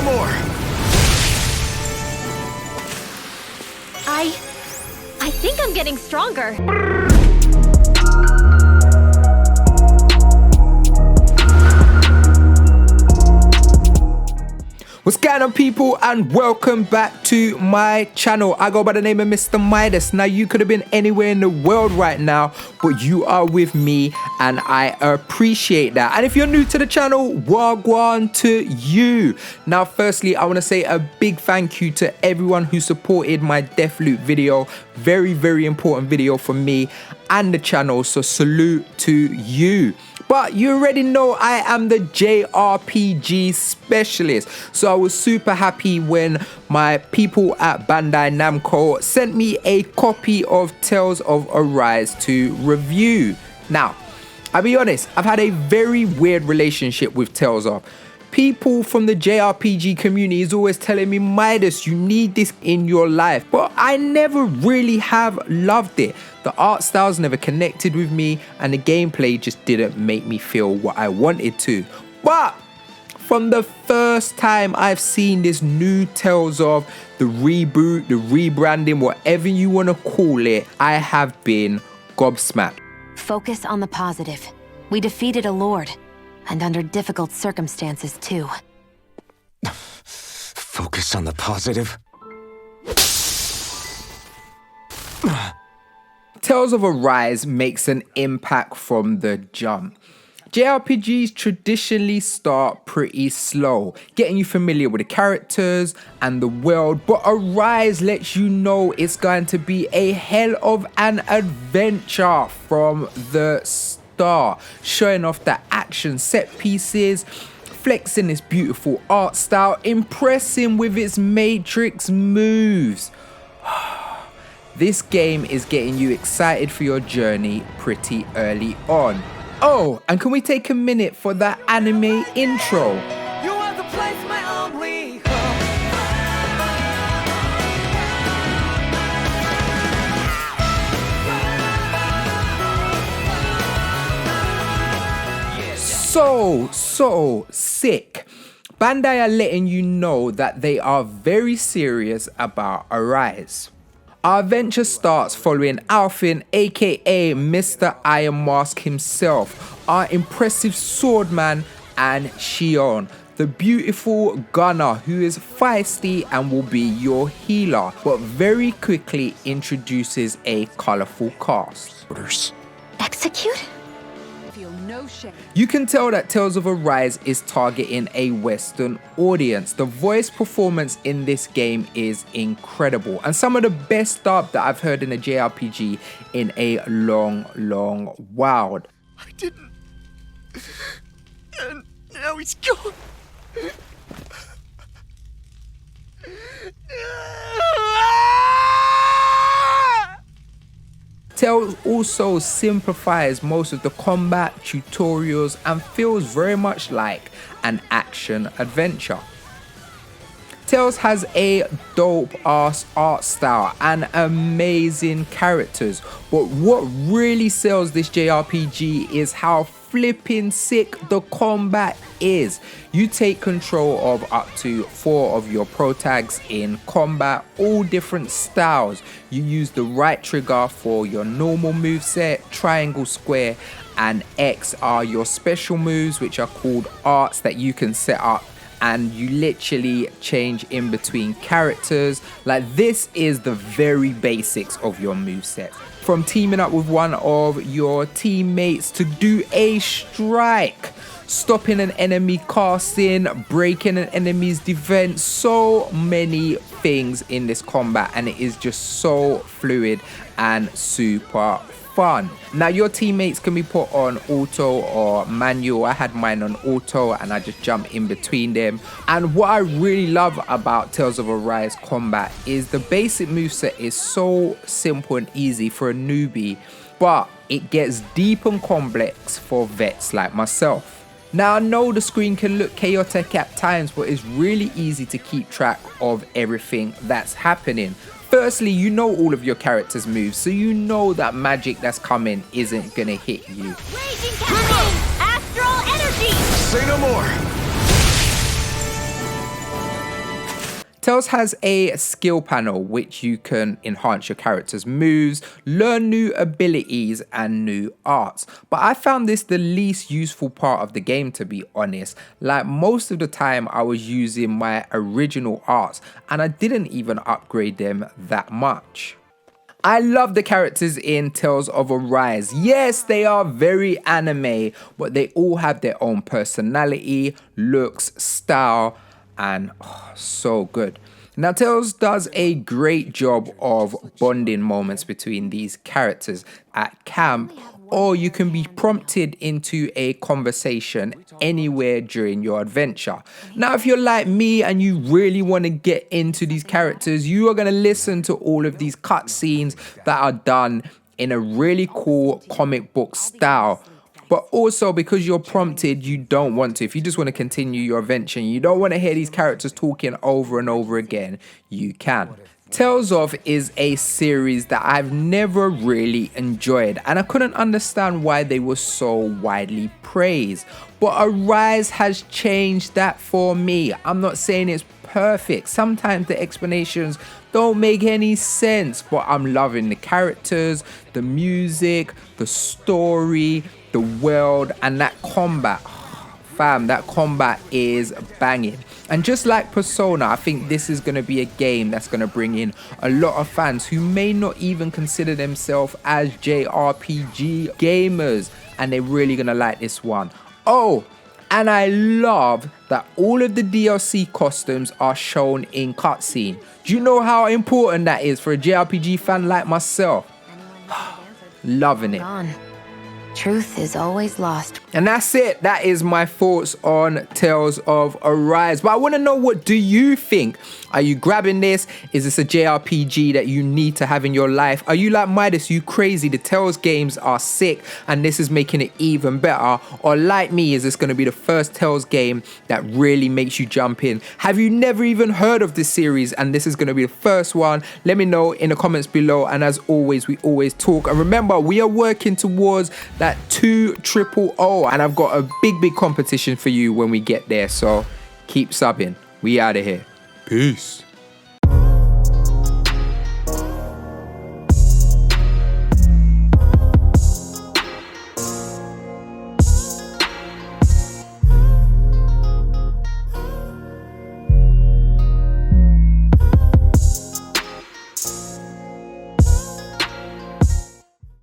no more! I think I'm getting stronger. What's going on, people, and welcome back to my channel. I go by the name of Mr. Midas. Now, you could have been anywhere in the world right now, but you are with me and I appreciate that. And if you're new to the channel, wagwan to you. Now, firstly, I want to say a big thank you to everyone who supported my Deathloop video. Very, very important video for me and the channel, so salute to you. But you already know I am the JRPG specialist, so I was super happy when my people at Bandai Namco sent me a copy of Tales of Aries to review. Now, I'll be honest, I've had a very weird relationship with Tales of. People from the JRPG community is always telling me, Midas, you need this in your life. But I never really have loved it. The art styles never connected with me and the gameplay just didn't make me feel what I wanted to. But from the first time I've seen this new Tales of, the reboot, the rebranding, whatever you want to call it, I have been gobsmacked. Focus on the positive. We defeated a lord. And under difficult circumstances, too. Focus on the positive. Tales of Aries makes an impact from the jump. JRPGs traditionally start pretty slow, getting you familiar with the characters and the world, but Aries lets you know it's going to be a hell of an adventure from the start, showing off the action set pieces, flexing its beautiful art style, impressing with its matrix moves. This game is getting you excited for your journey pretty early on. Oh, and can we take a minute for that anime intro? You are the place, my only hope. So sick. Bandai are letting you know that they are very serious about Aries. Our adventure starts following Alfin, aka Mr. Iron Mask himself, our impressive swordman, and Shion, the beautiful gunner who is feisty and will be your healer, but very quickly introduces a colourful cast. Execute? Feel no shame. You can tell that Tales of Aries is targeting a Western audience. The voice performance in this game is incredible and some of the best dub that I've heard in a JRPG in a long while. I didn't. And now he's gone. Tales also simplifies most of the combat, tutorials, and feels very much like an action adventure. Tales has a dope ass art style and amazing characters, but what really sells this JRPG is how flipping sick the combat is. You take control of up to 4 of your protags in combat, all different styles. You use the right trigger for your normal moveset, triangle, square, and X are your special moves, which are called arts that you can set up, and you literally change in between characters. Like, this is the very basics of your moveset. From teaming up with one of your teammates to do a strike, stopping an enemy casting, breaking an enemy's defense, so many things in this combat, and it is just so fluid and super fun. Now, your teammates can be put on auto or manual. I had mine on auto and I just jump in between them. And what I really love about Tales of Aries combat is the basic moveset is so simple and easy for a newbie, but it gets deep and complex for vets like myself. Now, I know the screen can look chaotic at times, but it's really easy to keep track of everything that's happening. Firstly, you know all of your characters' moves, so you know that magic that's coming isn't gonna hit you. Raging Captain! Astral Energy! Say no more! Tales has a skill panel which you can enhance your character's moves, learn new abilities and new arts. But I found this the least useful part of the game, to be honest. Like, most of the time I was using my original arts and I didn't even upgrade them that much. I love the characters in Tales of Aries. Yes, they are very anime, but they all have their own personality, looks, style, and so good. Now, Tales does a great job of bonding moments between these characters at camp, or you can be prompted into a conversation anywhere during your adventure. Now, if you're like me and you really want to get into these characters, you are going to listen to all of these cutscenes that are done in a really cool comic book style. But also, because you're prompted, you don't want to. If you just want to continue your adventure and you don't want to hear these characters talking over and over again, you can. Tales of is a series that I've never really enjoyed, and I couldn't understand why they were so widely praised. But Arise has changed that for me. I'm not saying it's perfect. Sometimes the explanations don't make any sense, but I'm loving the characters, the music, the story, the world, and that combat. Fam, that combat is banging. And just like Persona, I think this is going to be a game that's going to bring in a lot of fans who may not even consider themselves as JRPG gamers, and they're really going to like this one. Oh, and I love that all of the DLC costumes are shown in cutscene. Do you know how important that is for a JRPG fan like myself? Loving it. Truth is always lost. And that's it. That is my thoughts on Tales of Arise. But I want to know, what do you think? Are you grabbing this? Is this a JRPG that you need to have in your life? Are you like Midas? You crazy? The Tales games are sick and this is making it even better. Or like me, is this going to be the first Tales game that really makes you jump in? Have you never even heard of this series and this is going to be the first one? Let me know in the comments below. And as always, we always talk. And remember, we are working towards that 200, and I've got a big competition for you when we get there, so keep subbing. We out of here. Peace.